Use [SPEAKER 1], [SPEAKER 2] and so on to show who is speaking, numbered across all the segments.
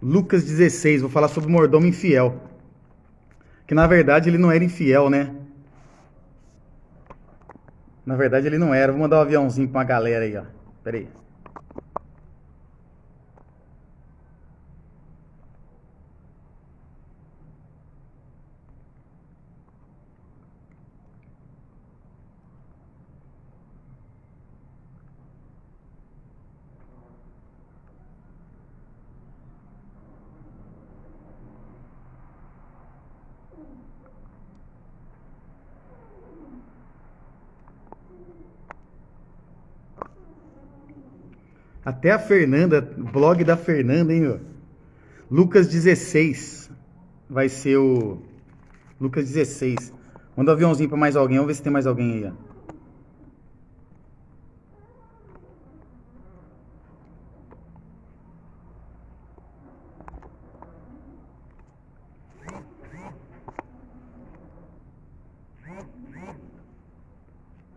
[SPEAKER 1] Lucas 16, vou falar sobre o mordomo infiel. Que na verdade ele não era infiel, né? Na verdade ele não era. Vou mandar um aviãozinho pra uma galera aí, ó. Pera aí. Até a Fernanda, blog da Fernanda, hein, meu? Lucas 16 vai ser o Lucas 16. Manda um aviãozinho pra mais alguém. Vamos ver se tem mais alguém aí, ó.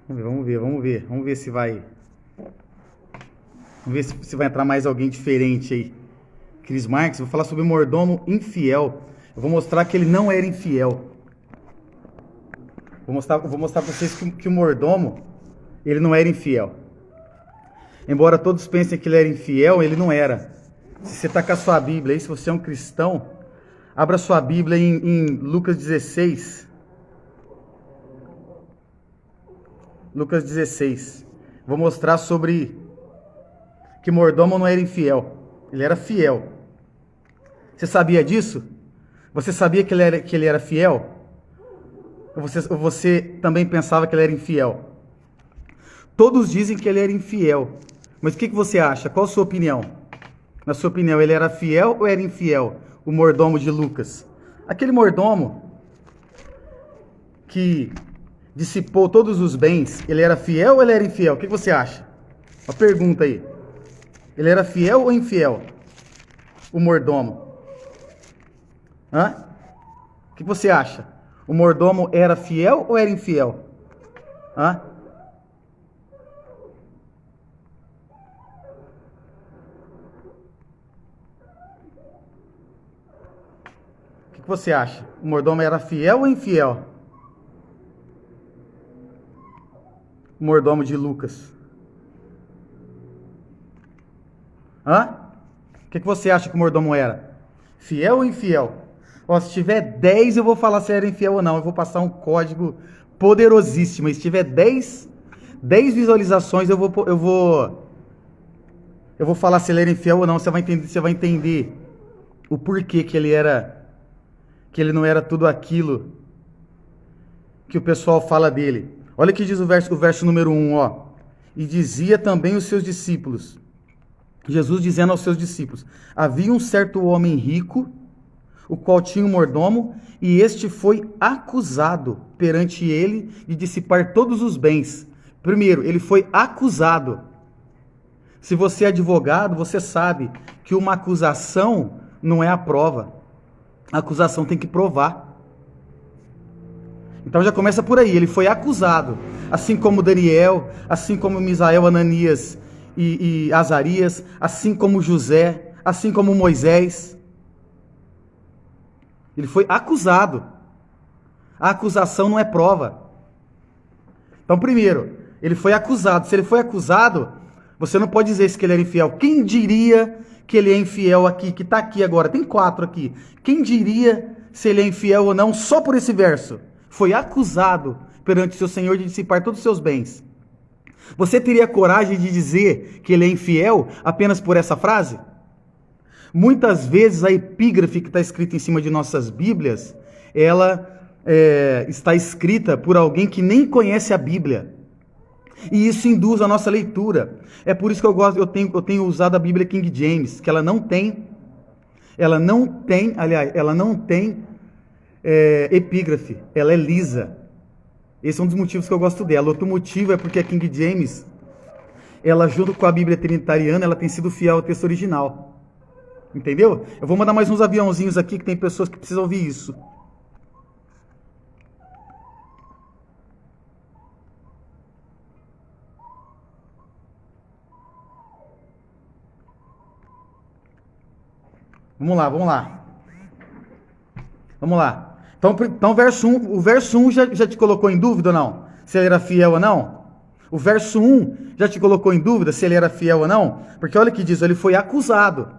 [SPEAKER 1] Vamos ver se vai. Vamos ver se vai entrar mais alguém diferente aí. Cris Marques, vou falar sobre o mordomo infiel. Eu vou mostrar que ele não era infiel. Vou mostrar para vocês que o mordomo, ele não era infiel. Embora todos pensem que ele era infiel, ele não era. Se você está com a sua Bíblia aí, se você é um cristão, abra sua Bíblia em Lucas 16. Lucas 16. Vou mostrar sobre que mordomo não era infiel. Ele era fiel. Você sabia disso? Você sabia que ele era fiel? Ou você também pensava que ele era infiel? Todos dizem que ele era infiel. Mas o que você acha? Qual a sua opinião? Na sua opinião, ele era fiel ou era infiel? O mordomo de Lucas. Aquele mordomo que dissipou todos os bens, ele era fiel ou ele era infiel? O que você acha? Uma pergunta aí. Ele era fiel ou infiel? O mordomo. Hã? O que você acha? O mordomo era fiel ou era infiel? Hã? O que você acha? O mordomo era fiel ou infiel? O mordomo de Lucas. Hã? O que você acha que o mordomo era? Fiel ou infiel? Ó, se tiver 10, eu vou falar se era infiel ou não. Eu vou passar um código poderosíssimo. E se tiver 10 visualizações, eu vou falar se ele era infiel ou não. Você vai entender o porquê que ele não era tudo aquilo que o pessoal fala dele. Olha o que diz o verso número 1, ó. E dizia também os seus discípulos. Jesus dizendo aos seus discípulos: havia um certo homem rico, o qual tinha um mordomo, e este foi acusado perante ele de dissipar todos os bens. Primeiro, ele foi acusado. Se você é advogado, você sabe que uma acusação não é a prova. A acusação tem que provar. Então já começa por aí, ele foi acusado. Assim como Daniel, assim como Misael, Ananias e Azarias, assim como José, assim como Moisés. Ele foi acusado. A acusação não é prova. Então, primeiro, ele foi acusado. Se ele foi acusado, você não pode dizer que ele era infiel. Quem diria que ele é infiel aqui, que está aqui agora? Tem 4 aqui. Quem diria se ele é infiel ou não só por esse verso? Foi acusado perante seu Senhor de dissipar todos os seus bens. Você teria coragem de dizer que ele é infiel apenas por essa frase? Muitas vezes a epígrafe que está escrita em cima de nossas Bíblias, ela está escrita por alguém que nem conhece a Bíblia. E isso induz a nossa leitura. É por isso que eu tenho usado a Bíblia King James, que ela não tem epígrafe, ela é lisa. Esse é um dos motivos que eu gosto dela. Outro motivo é porque a King James, ela junto com a Bíblia Trinitariana, ela tem sido fiel ao texto original. Entendeu? Eu vou mandar mais uns aviãozinhos aqui que tem pessoas que precisam ouvir isso. Vamos lá, vamos lá. Vamos lá. Então o verso 1 já te colocou em dúvida ou não? Se ele era fiel ou não? O verso 1 já te colocou em dúvida se ele era fiel ou não? Porque olha o que diz, ele foi acusado.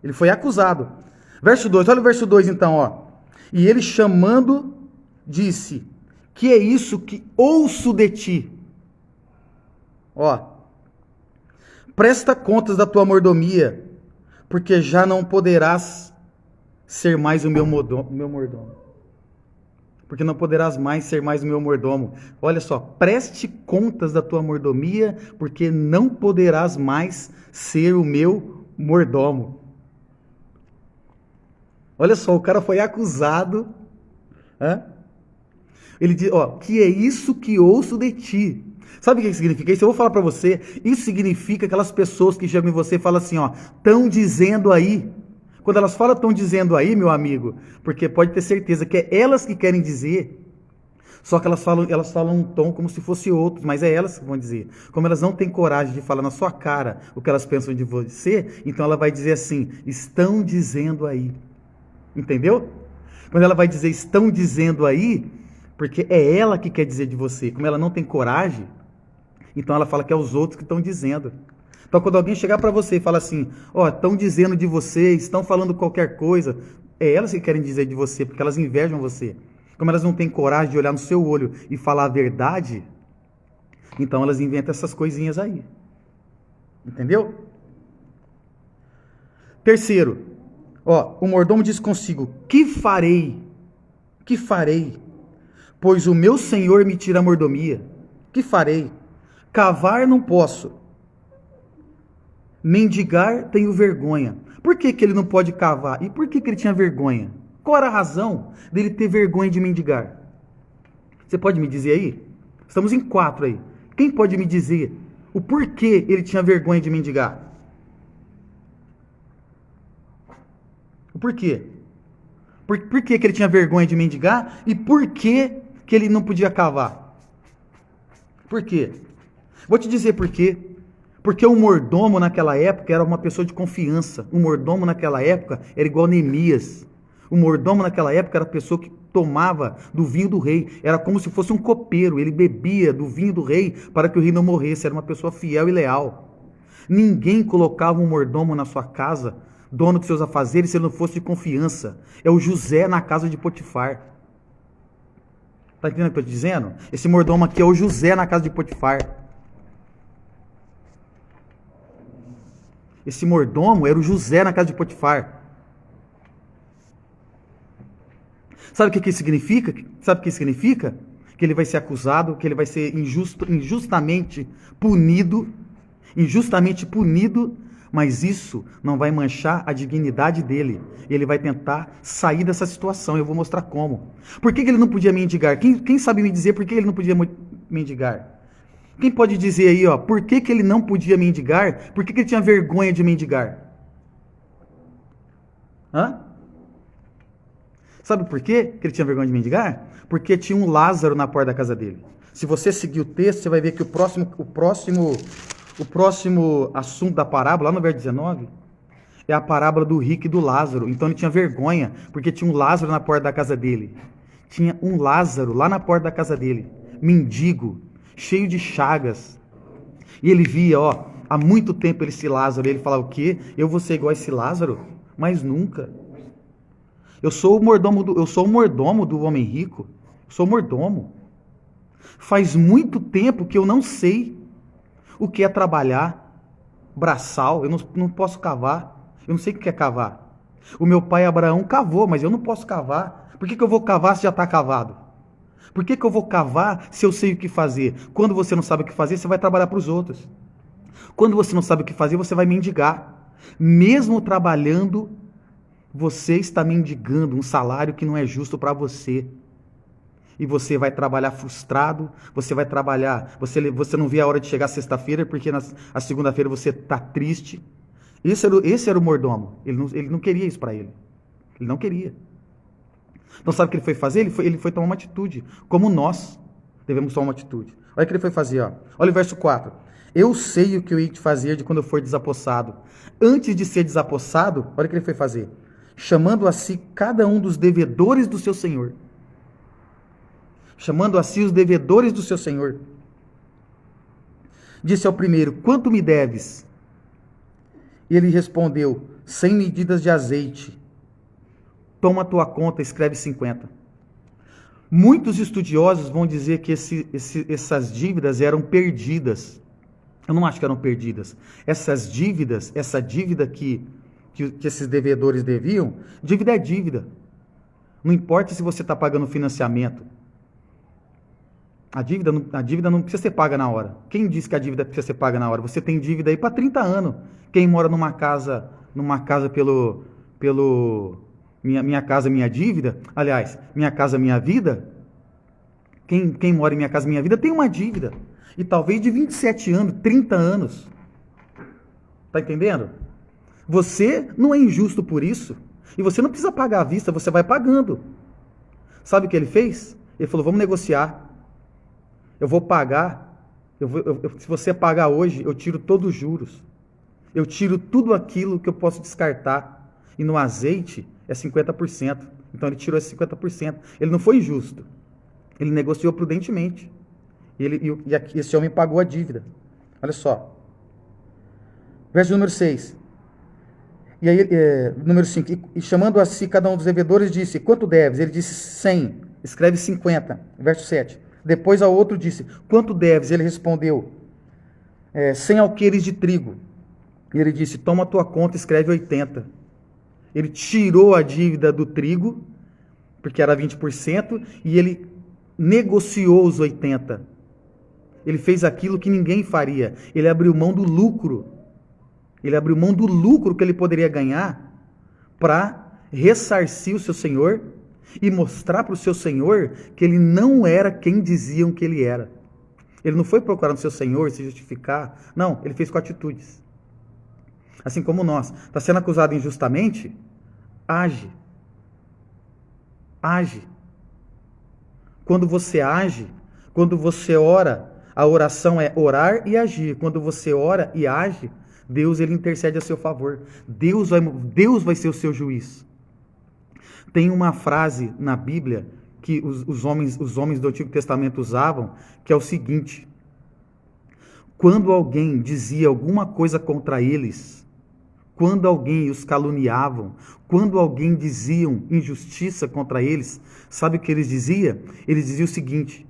[SPEAKER 1] Ele foi acusado. Verso 2, olha o verso 2 então, ó. E ele chamando, disse, que é isso que ouço de ti? Ó. Presta contas da tua mordomia, porque já não poderás ser mais o meu mordomo. Porque não poderás mais ser mais o meu mordomo. Olha só, preste contas da tua mordomia, porque não poderás mais ser o meu mordomo. Olha só, o cara foi acusado. Ele diz, ó, que é isso que ouço de ti. Sabe o que significa isso? Eu vou falar para você. Isso significa aquelas pessoas que chegam em você e falam assim, ó, estão dizendo aí. Quando elas falam estão dizendo aí, meu amigo, porque pode ter certeza que é elas que querem dizer, só que elas falam um tom como se fosse outro, mas é elas que vão dizer. Como elas não têm coragem de falar na sua cara o que elas pensam de você, então ela vai dizer assim, estão dizendo aí. Entendeu? Quando ela vai dizer estão dizendo aí, porque é ela que quer dizer de você. Como ela não tem coragem, então ela fala que é os outros que estão dizendo. Então, quando alguém chegar para você e falar assim, ó, estão dizendo de você, estão falando qualquer coisa, é elas que querem dizer de você, porque elas invejam você. Como elas não têm coragem de olhar no seu olho e falar a verdade, então elas inventam essas coisinhas aí. Entendeu? Terceiro, ó, o mordomo diz consigo, que farei? Que farei? Pois o meu senhor me tira a mordomia. Que farei? Cavar não posso. Mendigar tenho vergonha. Por que ele não pode cavar? E por que ele tinha vergonha? Qual era a razão dele ter vergonha de mendigar? Você pode me dizer aí? Estamos em 4 aí. Quem pode me dizer o porquê ele tinha vergonha de mendigar? O porquê? Por que ele tinha vergonha de mendigar? E por que ele não podia cavar? Por quê? Vou te dizer por quê. Porque o mordomo naquela época era uma pessoa de confiança. O mordomo naquela época era igual a Neemias. O mordomo naquela época era a pessoa que tomava do vinho do rei. Era como se fosse um copeiro. Ele bebia do vinho do rei para que o rei não morresse. Era uma pessoa fiel e leal. Ninguém colocava um mordomo na sua casa, dono dos seus afazeres, se ele não fosse de confiança. É o José na casa de Potifar. Tá entendendo o que eu estou dizendo? Esse mordomo aqui é o José na casa de Potifar. Esse mordomo era o José na casa de Potifar. Sabe o que isso significa? Sabe o que isso significa? Que ele vai ser acusado, que ele vai ser injustamente punido, mas isso não vai manchar a dignidade dele. Ele vai tentar sair dessa situação. Eu vou mostrar como. Por que ele não podia mendigar? Quem sabe me dizer por que ele não podia mendigar? Quem pode dizer aí, ó, por que ele não podia mendigar? Por que ele tinha vergonha de mendigar? Sabe por quê que ele tinha vergonha de mendigar? Porque tinha um Lázaro na porta da casa dele. Se você seguir o texto, você vai ver que o próximo assunto da parábola, lá no verso 19, é a parábola do rico e do Lázaro. Então ele tinha vergonha, porque tinha um Lázaro na porta da casa dele. Tinha um Lázaro lá na porta da casa dele, mendigo, cheio de chagas. E ele via, ó, há muito tempo esse Lázaro, e ele falava, o quê? Eu vou ser igual a esse Lázaro? Mas nunca. Eu sou o mordomo do homem rico. Eu sou o mordomo. Faz muito tempo que eu não sei o que é trabalhar, braçal, eu não posso cavar. Eu não sei o que é cavar. O meu pai Abraão cavou, mas eu não posso cavar. Por que eu vou cavar se já está cavado? Por que eu vou cavar se eu sei o que fazer? Quando você não sabe o que fazer, você vai trabalhar para os outros. Quando você não sabe o que fazer, você vai mendigar. Mesmo trabalhando, você está mendigando um salário que não é justo para você. E você vai trabalhar frustrado, você vai trabalhar, você não vê a hora de chegar sexta-feira, porque na segunda-feira você está triste. Esse era o mordomo. Ele não queria isso para ele. Ele não queria. Então sabe o que ele foi fazer? Ele foi tomar uma atitude, como nós devemos tomar uma atitude. Olha o que ele foi fazer, ó. Olha o verso 4. Eu sei o que eu ia te fazer de quando eu for desapossado. Antes de ser desapossado, olha o que ele foi fazer. Chamando a si cada um dos devedores do seu senhor. Chamando a si os devedores do seu senhor. Disse ao primeiro, quanto me deves? E ele respondeu, 100 medidas de azeite. Toma a tua conta, escreve 50. Muitos estudiosos vão dizer que essas dívidas eram perdidas. Eu não acho que eram perdidas. Essas dívidas, essa dívida que esses devedores deviam, dívida é dívida. Não importa se você está pagando financiamento. A dívida não precisa ser paga na hora. Quem disse que a dívida precisa ser paga na hora? Você tem dívida aí para 30 anos. Quem mora numa casa pelo Minha Casa Minha Dívida, aliás, Minha Casa Minha Vida, quem mora em Minha Casa Minha Vida tem uma dívida. E talvez de 27 anos, 30 anos. Tá entendendo? Você não é injusto por isso. E você não precisa pagar à vista, você vai pagando. Sabe o que ele fez? Ele falou, vamos negociar. Eu vou pagar. Se você pagar hoje, eu tiro todos os juros. Eu tiro tudo aquilo que eu posso descartar. E no azeite é 50%. Então ele tirou esse 50%. Ele não foi injusto. Ele negociou prudentemente. E esse homem pagou a dívida. Olha só. Verso número 6. E aí, número 5. E chamando a si cada um dos devedores, disse, quanto deves? Ele disse, 100. Escreve 50. Verso 7. Depois ao outro disse, quanto deves? Ele respondeu, 100 alqueires de trigo. E ele disse, toma a tua conta, escreve 80. Ele tirou a dívida do trigo, porque era 20%, e ele negociou os 80%. Ele fez aquilo que ninguém faria. Ele abriu mão do lucro. Ele abriu mão do lucro que ele poderia ganhar para ressarcir o seu senhor e mostrar para o seu senhor que ele não era quem diziam que ele era. Ele não foi procurar no seu senhor se justificar. Não, ele fez com atitudes. Assim como nós. Está sendo acusado injustamente? Age. Age. Quando você age, quando você ora, a oração é orar e agir. Quando você ora e age, Deus ele intercede a seu favor. Deus vai ser o seu juiz. Tem uma frase na Bíblia que os homens do Antigo Testamento usavam, que é o seguinte: quando alguém dizia alguma coisa contra eles, quando alguém os caluniavam, quando alguém diziam injustiça contra eles, sabe o que eles diziam? Eles diziam o seguinte: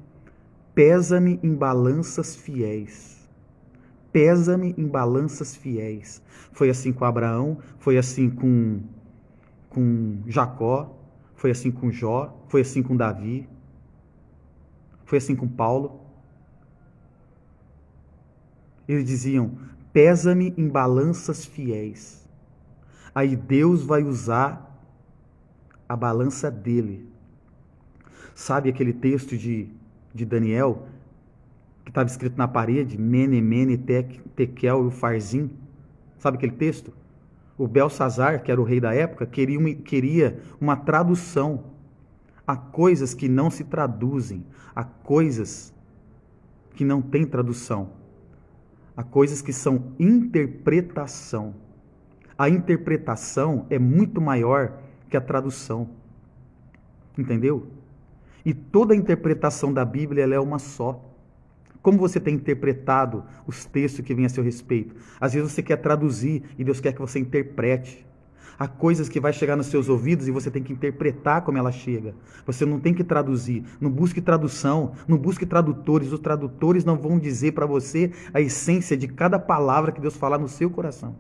[SPEAKER 1] pesa-me em balanças fiéis. Pesa-me em balanças fiéis. Foi assim com Abraão, foi assim com Jacó, foi assim com Jó, foi assim com Davi, foi assim com Paulo. Eles diziam, pesa-me em balanças fiéis. Aí Deus vai usar a balança dele. Sabe aquele texto de Daniel, que estava escrito na parede, Mene, Mene, Tekel e Ufarzim? Sabe aquele texto? O Belsazar, que era o rei da época, queria uma tradução. Há coisas que não se traduzem, há coisas que não têm tradução, há coisas que são interpretação. A interpretação é muito maior que a tradução. Entendeu? E toda a interpretação da Bíblia ela é uma só. Como você tem interpretado os textos que vêm a seu respeito? Às vezes você quer traduzir e Deus quer que você interprete. Há coisas que vai chegar nos seus ouvidos e você tem que interpretar como ela chega. Você não tem que traduzir. Não busque tradução, não busque tradutores. Os tradutores não vão dizer para você a essência de cada palavra que Deus falar no seu coração.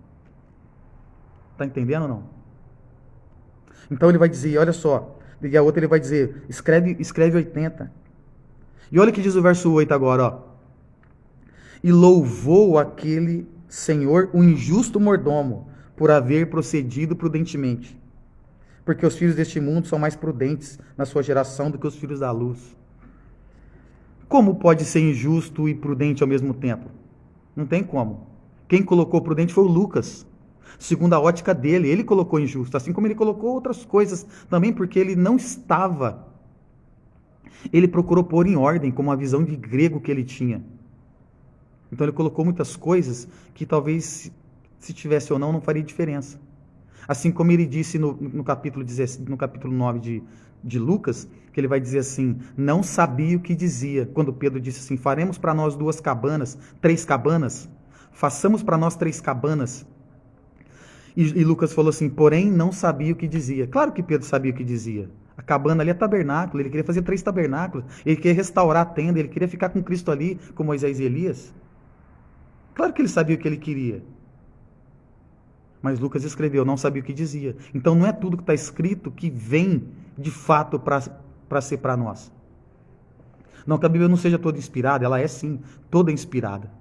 [SPEAKER 1] Está entendendo ou não? Então ele vai dizer, olha só, e a outra ele vai dizer, escreve 80. E olha o que diz o verso 8 agora, ó. E louvou aquele senhor, o injusto mordomo, por haver procedido prudentemente. Porque os filhos deste mundo são mais prudentes na sua geração do que os filhos da luz. Como pode ser injusto e prudente ao mesmo tempo? Não tem como. Quem colocou prudente foi o Lucas. Segundo a ótica dele, ele colocou injusto, assim como ele colocou outras coisas também, porque ele não estava. Ele procurou pôr em ordem, como a visão de grego que ele tinha. Então ele colocou muitas coisas que talvez, se tivesse ou não faria diferença. Assim como ele disse no capítulo 9 de Lucas, que ele vai dizer assim, não sabia o que dizia. Quando Pedro disse assim, faremos para nós 3 cabanas, façamos para nós 3 cabanas. E Lucas falou assim, porém não sabia o que dizia. Claro que Pedro sabia o que dizia. A cabana ali é tabernáculo, ele queria fazer 3 tabernáculos, ele queria restaurar a tenda, ele queria ficar com Cristo ali, com Moisés e Elias. Claro que ele sabia o que ele queria. Mas Lucas escreveu, não sabia o que dizia. Então não é tudo que está escrito que vem de fato para ser para nós. Não que a Bíblia não seja toda inspirada, ela é sim, toda inspirada.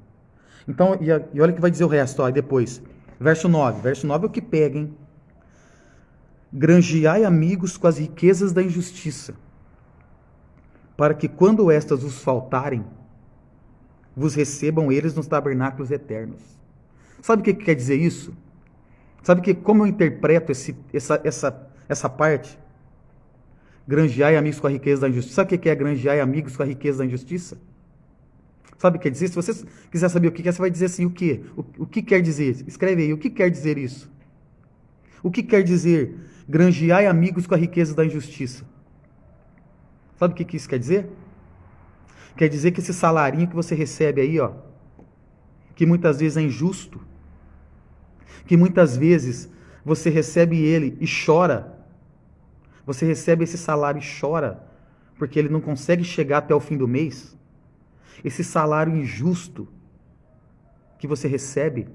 [SPEAKER 1] Então, e olha o que vai dizer o resto, ó, depois. Verso 9 é o que pega, hein? Granjeai amigos com as riquezas da injustiça, para que quando estas os faltarem, vos recebam eles nos tabernáculos eternos. Sabe o que quer dizer isso? Sabe como eu interpreto essa parte? Granjeai amigos com a riqueza da injustiça. Sabe o que é granjeai amigos com a riqueza da injustiça? Sabe o que quer dizer? Se você quiser saber o que é, você vai dizer assim, o quê? O que quer dizer? Escreve aí, o que quer dizer isso? O que quer dizer granjeai amigos com a riqueza da injustiça? Sabe o que isso quer dizer? Quer dizer que esse salarinho que você recebe aí, ó, que muitas vezes é injusto, que muitas vezes você recebe ele e chora, você recebe esse salário e chora, porque ele não consegue chegar até o fim do mês, esse salário injusto que você recebe,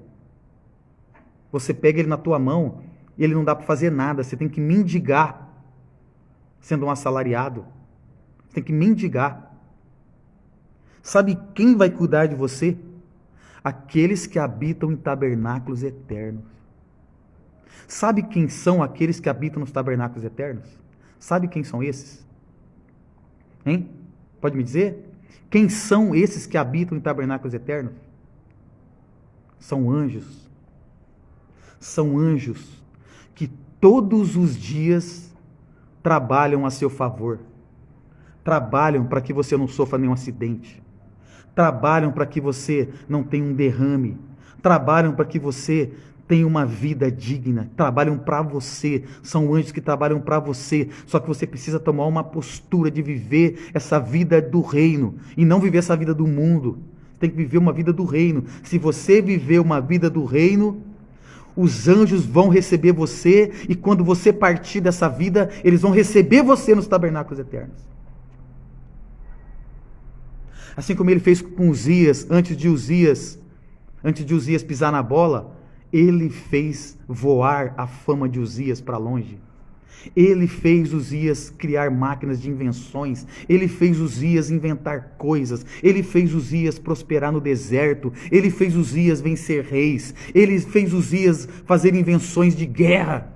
[SPEAKER 1] você pega ele na tua mão e ele não dá para fazer nada, você tem que mendigar, sendo um assalariado, você tem que mendigar. Sabe quem vai cuidar de você? Aqueles que habitam em tabernáculos eternos. Sabe quem são aqueles que habitam nos tabernáculos eternos? Sabe quem são esses? Hein? Pode me dizer? Quem são esses que habitam em tabernáculos eternos? São anjos. São anjos que todos os dias trabalham a seu favor. Trabalham para que você não sofra nenhum acidente. Trabalham para que você não tenha um derrame. Trabalham para que você tenha uma vida digna. Trabalham para você. São anjos que trabalham para você. Só que você precisa tomar uma postura de viver essa vida do reino. E não viver essa vida do mundo. Você tem que viver uma vida do reino. Se você viver uma vida do reino, os anjos vão receber você. E quando você partir dessa vida, eles vão receber você nos tabernáculos eternos. Assim como ele fez com Uzias, antes de Uzias pisar na bola, ele fez voar a fama de Uzias para longe. Ele fez Uzias criar máquinas de invenções. Ele fez Uzias inventar coisas. Ele fez Uzias prosperar no deserto. Ele fez Uzias vencer reis. Ele fez Uzias fazer invenções de guerra.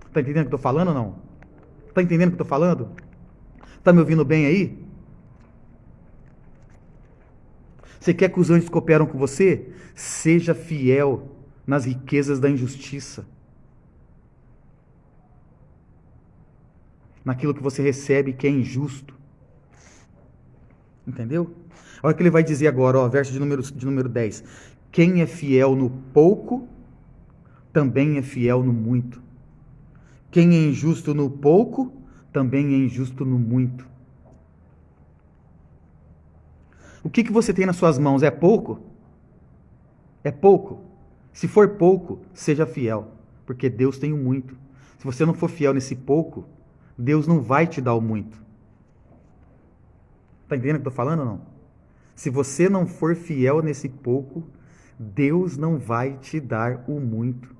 [SPEAKER 1] Está entendendo o que eu estou falando ou não? Está entendendo o que eu estou falando? Está me ouvindo bem aí? Você quer que os anjos cooperam com você? Seja fiel nas riquezas da injustiça. Naquilo que você recebe que é injusto. Entendeu? Olha o que ele vai dizer agora, ó, verso de número 10. Quem é fiel no pouco, também é fiel no muito. Quem é injusto no pouco, também é injusto no muito. O que você tem nas suas mãos é pouco? É pouco? Se for pouco, seja fiel, porque Deus tem o muito. Se você não for fiel nesse pouco, Deus não vai te dar o muito. Está entendendo o que eu estou falando ou não? Se você não for fiel nesse pouco, Deus não vai te dar o muito.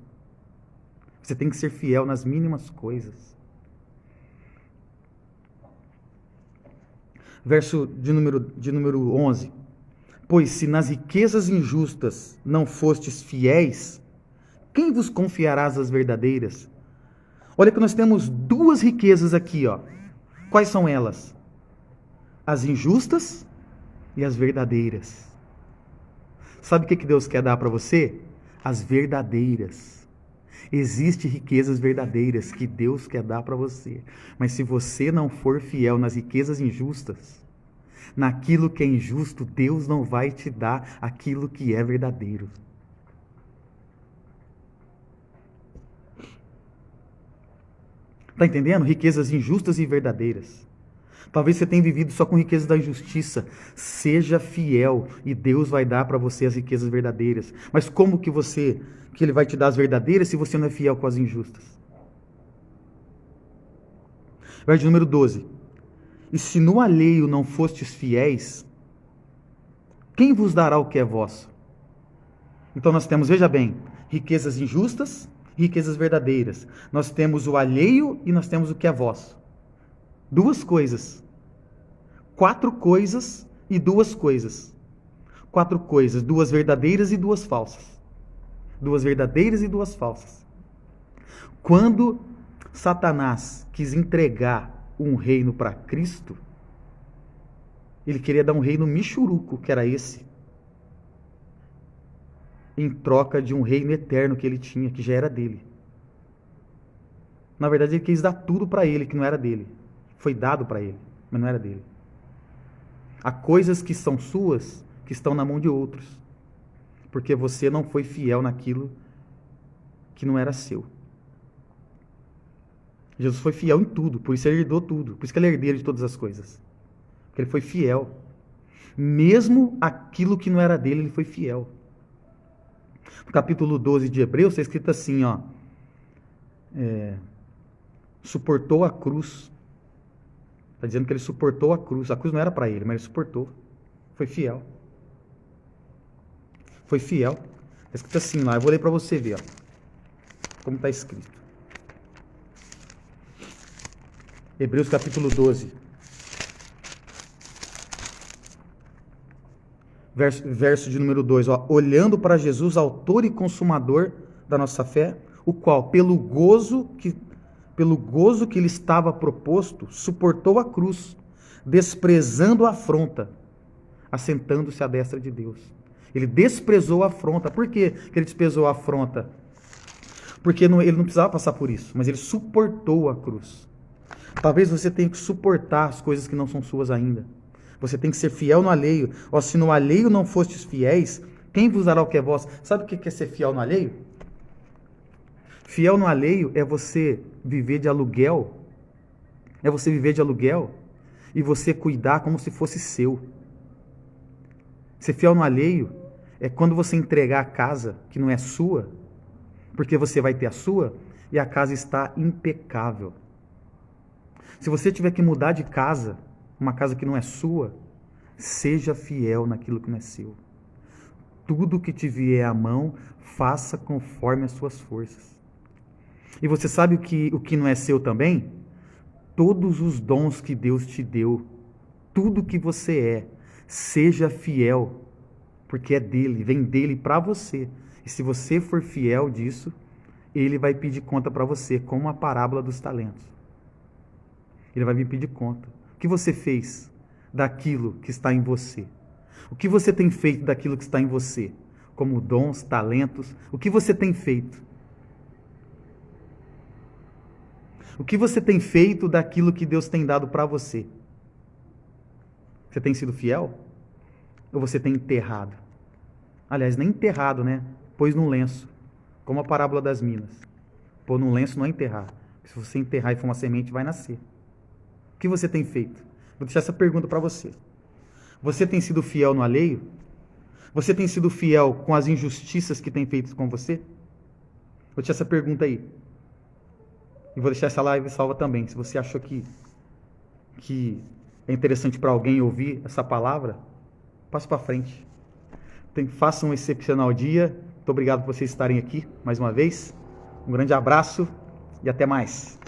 [SPEAKER 1] Você tem que ser fiel nas mínimas coisas. Verso de número 11. Pois se nas riquezas injustas não fostes fiéis, quem vos confiará as verdadeiras? Olha que nós temos 2 riquezas aqui, ó. Quais são elas? As injustas e as verdadeiras. Sabe o que Deus quer dar para você? As verdadeiras. Existem riquezas verdadeiras que Deus quer dar para você. Mas se você não for fiel nas riquezas injustas, Naquilo que é injusto, Deus não vai te dar aquilo que é verdadeiro. Está entendendo? Riquezas injustas e verdadeiras. Talvez você tenha vivido só com riquezas da injustiça. Seja fiel e Deus vai dar para você as riquezas verdadeiras. Mas como que Ele vai te dar as verdadeiras se você não é fiel com as injustas? Verso número 12. E se no alheio não fostes fiéis, quem vos dará o que é vosso? Então nós temos, veja bem, riquezas injustas e riquezas verdadeiras. Nós temos o alheio e nós temos o que é vosso. Duas coisas. 4 coisas e 2 coisas. 4 coisas, 2 verdadeiras e 2 falsas. 2 verdadeiras e 2 falsas. Quando Satanás quis entregar um reino para Cristo, ele queria dar um reino michuruco, que era esse, em troca de um reino eterno que ele tinha, que já era dele. Na verdade, ele quis dar tudo para ele, que não era dele. Foi dado para ele, mas não era dele. Há coisas que são suas, que estão na mão de outros, porque você não foi fiel naquilo que não era seu. Jesus foi fiel em tudo, por isso ele herdou tudo, por isso que ele é herdeiro de todas as coisas. Porque ele foi fiel. Mesmo aquilo que não era dele, ele foi fiel. No capítulo 12 de Hebreus, está escrito assim, suportou a cruz. Está dizendo que ele suportou a cruz. A cruz não era para ele, mas ele suportou. Foi fiel. Foi fiel. Está escrito assim lá, eu vou ler para você ver, como está escrito. Hebreus capítulo 12. Verso de número 2. Olhando para Jesus, autor e consumador da nossa fé, o qual, pelo gozo que lhe estava proposto, suportou a cruz, desprezando a afronta, assentando-se à destra de Deus. Ele desprezou a afronta. Por que ele desprezou a afronta? Porque ele não precisava passar por isso, mas ele suportou a cruz. Talvez você tenha que suportar as coisas que não são suas ainda. Você tem que ser fiel no alheio. Se no alheio não fostes fiéis, quem vos dará o que é vosso? Sabe o que é ser fiel no alheio? Fiel no alheio é você viver de aluguel. É você viver de aluguel e você cuidar como se fosse seu. Ser fiel no alheio é quando você entregar a casa que não é sua, porque você vai ter a sua e a casa está impecável. Se você tiver que mudar de casa, uma casa que não é sua, seja fiel naquilo que não é seu. Tudo que te vier à mão, faça conforme as suas forças. E você sabe o que não é seu também? Todos os dons que Deus te deu, tudo que você é, seja fiel, porque é dele, vem dele para você. E se você for fiel disso, ele vai pedir conta para você, como a parábola dos talentos. Ele vai vir pedir conta. O que você fez daquilo que está em você? O que você tem feito daquilo que está em você? Como dons, talentos, o que você tem feito? O que você tem feito daquilo que Deus tem dado para você? Você tem sido fiel? Ou você tem enterrado? Aliás, nem enterrado, né? Pôs num lenço, como a parábola das minas. Pôr num lenço não é enterrar. Se você enterrar e for uma semente, vai nascer. O que você tem feito? Vou deixar essa pergunta para você. Você tem sido fiel no alheio? Você tem sido fiel com as injustiças que tem feito com você? Vou deixar essa pergunta aí. E vou deixar essa live salva também. Se você achou que é interessante para alguém ouvir essa palavra, passe para frente. Faça um excepcional dia. Muito obrigado por vocês estarem aqui mais uma vez. Um grande abraço e até mais.